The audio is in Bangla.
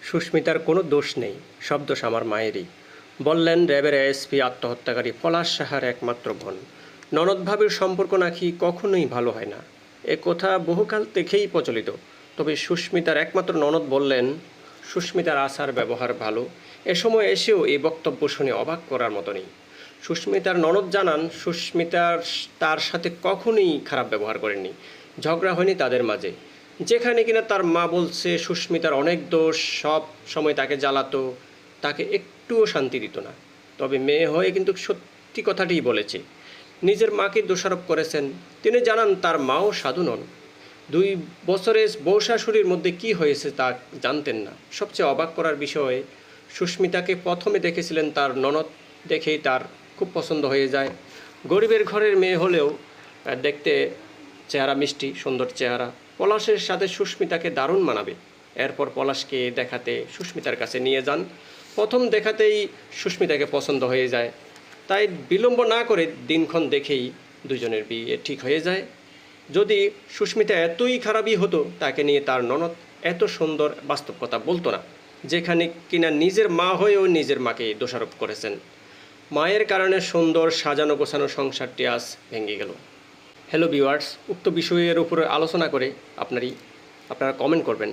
সুস্মিতার কোনো দোষ নেই, সব দোষ আমার মায়েরই, বললেন র্যাবের এএসপি আত্মহত্যাকারী পলাশ সাহার একমাত্র বোন। ননদ ভাবির সম্পর্ক নাকি কখনোই ভালো হয় না, এ কথা বহুকাল থেকেই প্রচলিত। তবে সুস্মিতার একমাত্র ননদ বললেন সুস্মিতার আচার ব্যবহার ভালো। এ সময় এসেও এই বক্তব্য শুনে অবাক করার মতো নেই। সুস্মিতার ননদ জানান সুস্মিতার তার সাথে কখনোই খারাপ ব্যবহার করেননি, ঝগড়া হয়নি তাদের মাঝে। যেখানে কিনা তার মা বলছে সুস্মিতার অনেক দোষ, সব সময় তাকে জ্বালাতো, তাকে একটুও শান্তি দিত না। তবে মেয়ে হয়ে কিন্তু সত্যি কথাটিই বলেছে, নিজের মাকে দোষারোপ করেছেন। তিনি জানান তার মাও সাধু নন, 2 বছরের বউ শাশুড়ির মধ্যে কী হয়েছে তা জানতেন না। সবচেয়ে অবাক করার বিষয়, সুস্মিতাকে প্রথমে দেখেছিলেন তার ননদ, দেখেই তার খুব পছন্দ হয়ে যায়। গরিবের ঘরের মেয়ে হলেও দেখতে চেহারা মিষ্টি, সুন্দর চেহারা। পলাশের সাথে সুস্মিতাকে দারুণ মানাবে। এরপর পলাশকে দেখাতে সুস্মিতার কাছে নিয়ে যান। প্রথম দেখাতেই সুস্মিতাকে পছন্দ হয়ে যায়, তাই বিলম্ব না করে দিনক্ষণ দেখেই দুজনের বিয়ে ঠিক হয়ে যায়। যদি সুস্মিতা এতই খারাপই হতো, তাকে নিয়ে তার ননদ এত সুন্দর বাস্তব কথা বলতো না, যেখানে কিনা নিজের মা হয়েও নিজের মাকে দোষারোপ করেছেন। মায়ের কারণে সুন্দর সাজানো গোছানো সংসারটি আজ ভেঙে গেল। হ্যালো ভিউয়ার্স, উক্ত বিষয়ের উপরে আলোচনা করে আপনারা কমেন্ট করবেন।